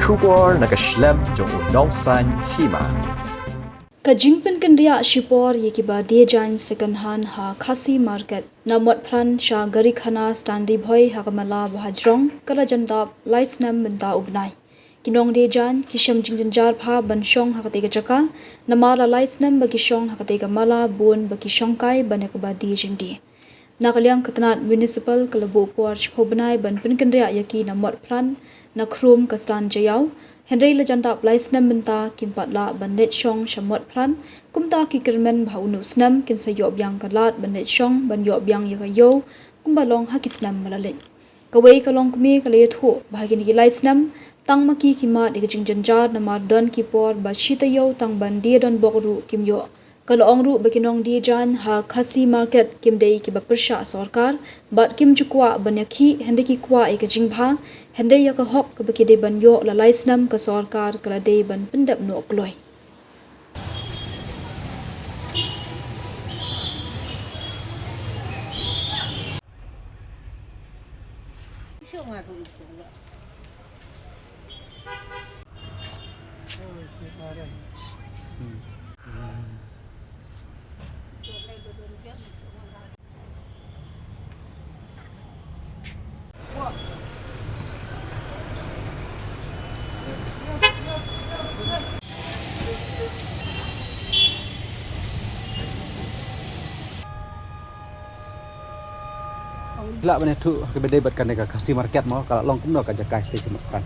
Shubor nakashlem jong unongsan hima. Kajingpen Kandia Shipor Yekiba Dejan second hand ha Khasi market Namot Pran Sha Gari Khana Standi Boy Hakamala Bahajrong Kalajandap Laisnam Benta Ubnai Kinong Dejan Kisham Jingjanjar Pha Banshong Hakatega Chaka Namala Laisnam Bakishong Hakatega Mala Bun Bakishongkai Banekaba Dejindi Nakaliang Katanat Municipal Kalabu Porch Pobnai Banpen Kandia Yaki Namot Pran Nakrum Kastan Jayau Henry Lajandap Laisnam Benta Kimpatla Bandit Shong Shamot Pran Kumta Kikirmen Bhaunu Snam Kinsayob Yang Kalat Bandit Shong Banyob Yang Yakayo Kumbalong Hakisnam Malalin Kaway Kalong Kumi Kalayathu Bahagini Laisnam Tang Maki Kimat Ikajingjanjar Namar Don Kipor Bashitayo Tang Bandia Don Bokru Kimyo Kalong Ru Bakinong Dijan Ha Khasi Market Kimdei Kibapersha Sorkar Bat Kim Chukwa Banyaki Hendeki Kwa Ikajingba Hendai Yakahok Kabakide Banyo La Laisnam Ka Sorkar Kalade Ban Pendap No Kloy Lak bane tu ke bedai bat kan Khasi market mau kalau long kumno ka jakai stesen makan.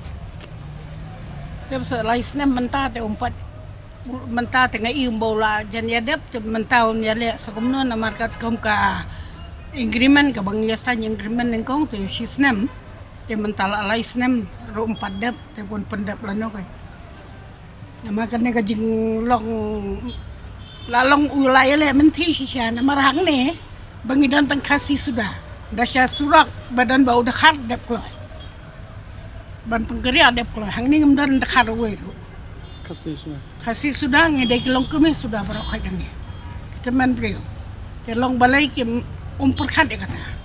Sebab laisnya mentah te umpat mentah tengah ium bola jan yadap mentah ya le sakumno na market kom ka agreement ka bangyasan agreement nengkong tu sisnem te mentah laisnem ro umpat dap te pun pendap lano kai. Nama kan ka jing long lalong ulai le menti sisya na marhang ne bangidan tang Khasi sudah. Dasya surak badan bau dekat dep keloy. Ban penggeria dep keloy. Hang ni ngemdan dekat away tu. Khasi sudah ngedai kilong kami sudah berokay kami. Kita man beliau. Kilong balai kim umperkat dia kata.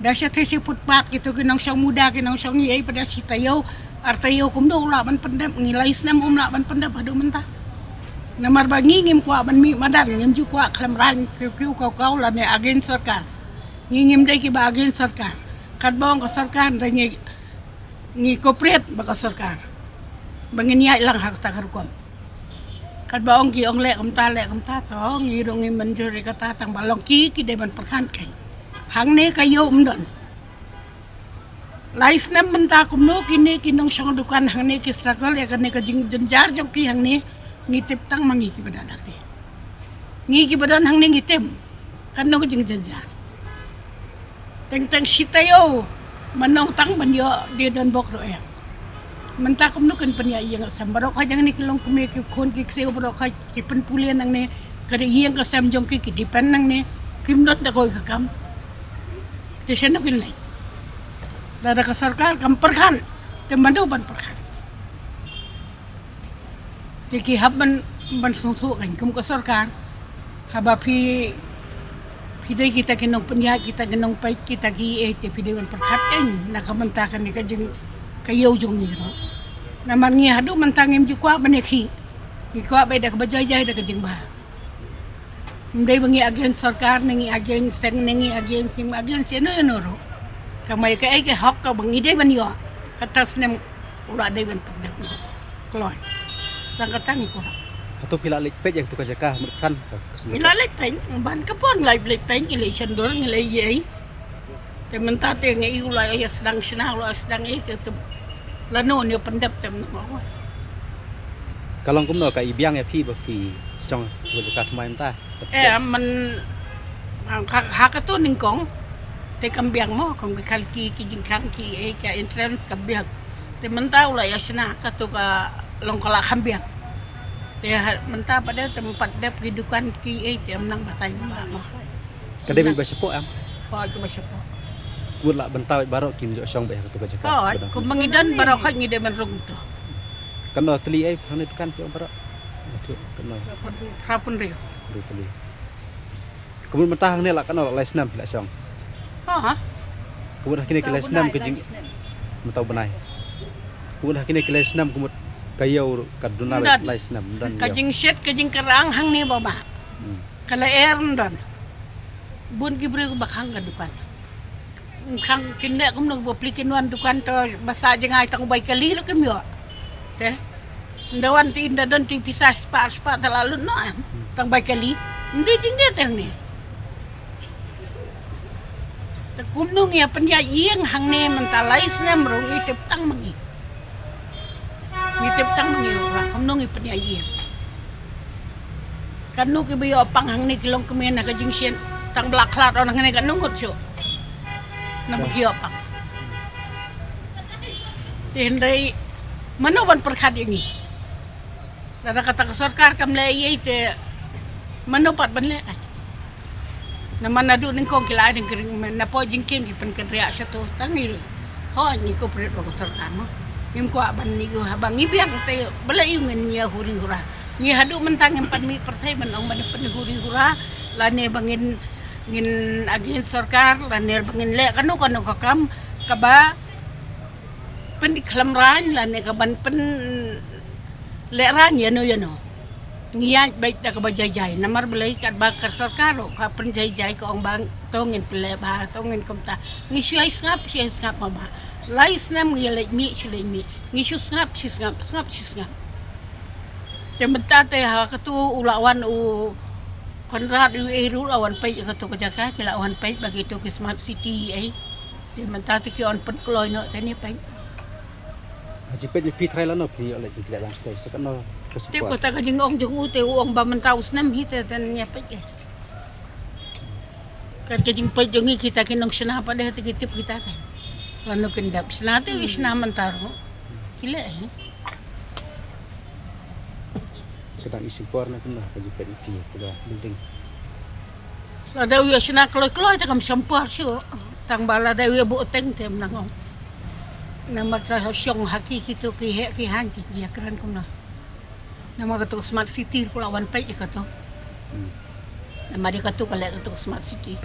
Dasya tesi putpat gitu kinong siyang muda kinong siyang niyay pada si tayo. Artayo kumdo ulah ban pendap ngilai senam umlah ban pendap aduh mentah. Namar bangi ngim kuat ban mi madan ngim ju kuat kelam rang kiu kau lah ne agen sarkar. Ngingim dai ki bagian sarkar kat bawang ke sarkar dan ngi kopret baka sarkar bangin yai lang hak takar kom kat bawang ki ong lek kamta to ngi ro ngi menjuri kata tang balong ki de ban perkan kai hang ne kayo umdon laisnam menta kumno kini kinong song dukan hang ne ki struggle ya kan ne ka jing jenjar jong ki hang ne ngitip tang mangi ki badan dak ngi ki badan hang ne ngitip kan no ka jing jenjar teng sitayo manong tang banyo dia don bok ro em mentah kum nukan penya yang sam barok ha jang ni kilong kum ki khon ki seu barok ha ki pen pulian nang ne kada yang ka sam jong ki dipan nang ne kim dot da koi ka kam te sen no kin lai da ka sarkar kam perkan te mandu ban perkan te ki hab ban sung thu kan kum ka sarkar haba phi Pidai kita kinong penyahat kita kinong pait kita ki te pidai wan perkat en nakamentakan ni kajeng kayo jong ni ro naman ngi hadu mentangim ju kwa banekhi ki kwa bay da kabajay da kajeng ba ndai bangi agen sarkar ngi agen seng ngi agen sim agen seno no ro kamay ka ay ke hok ka bangi dai ban yo katas nem ula dai ban pedap kloy tangkatang ko Atau pila lik pej yang tu ka jakah merkan. Pila lik pej ban kapon lik pej ilai sendor ngilai yai. Te mentah te ngai ulai ya sedang senang lo sedang itu tu lano ni pendap tem no. Kalau kumno ka ibiang ya phi ba phi song tu jakah thmai mta. Man hak tu ningkong te kambiang mo kong kalki ki jingkang ki ka entrance kambiang. Te mentah ulai ya senang ka tu ka longkala kambiang. Dia mentah pada tempat dep kehidupan ki te menang batai mo. Kadai bi basepo am. Pa ke basepo. Kur la bentau barok kim jo song ba tu ka jakah. Ko mangidan barok ha ngide man rung to. Kano teli ai phane kan pi barok. Kano. Rapun rio. Teli. Kemudian mentah ni la kano laisnam la song. Ha. Kemudian kini ke laisnam ke jing mentau benai. kumud hakine kilai senam kumud kayau kaduna Ndan. lai senam dan Kajing shed kajing kerang hang ni baba. Kala dan. Bun gibre ko bakang ka dukan. Kang kinda kum nang boplikin wan dukan to basa jengai tang bay kali kan yo. Te. Ndawan ti inda don ti pisah spa talalu no tang bay kali. Hindi jing dia tang ni. Ta kum nung ya penya yeng hang ni mentalais nem rong itip tang mangi. Ngitip tang mangi ora kum nung ipenya yeng. Kanu ki biyo pang hang ni kilong kumena ka jing sien tang blaklat orang ni kan nungut syo. Na biyo pang. Tindai manoban perkat ini. Dada kata ke sarkar kam le ye te manopat ban le. Na manadu ning kong kila ning kering na po jingking ki pen kedria sa to tangi. Ho ni ko pret ko sarkar mo. Im ko aban ni ko habang ibiang te bala yung niya huri hura. Ngi hadu mentang empat mi pertai man ong man penhuri hura lane bangin ngin agin sarkar lane bangin le kanu kakam kaba pen diklam ran lane kaban pen le ran yano ngiya baik da kaba jay namar belai kat bakar sarkar ka pen jay ko ong bang tongin pele ba tongin komta ngi siya ngap ba lais nam ngi le mi chile mi ngi ngap ngap Tementate ha katu ulawan u konrad u eru lawan pai katu kajaka kila wan pai bagi tu ke smart city ai. Tementate ki on pen kloy no tani pai. haji pet pi trai lano pi oleh tidak lang stay sakano Te ko ta kajing ong jung u te ong ba mentaus nam hite tan nya pai ke. Kan kajing pai jongi kita kinong sena pa de tip kita kan. Lano kendap sena te isna mentaro. Kila ai. kadang isi por na kuno haji pet pi kuda building Ada wi sena kloy ta kam sampar syo. Tang bala da wi bu teng tem nangong. Nama ka syong haki kitu ki he ki han ki dia keren kuno. Nama ka tu smart city ko lawan pai ka to. Nama dia ka tu ka le ka tu smart city.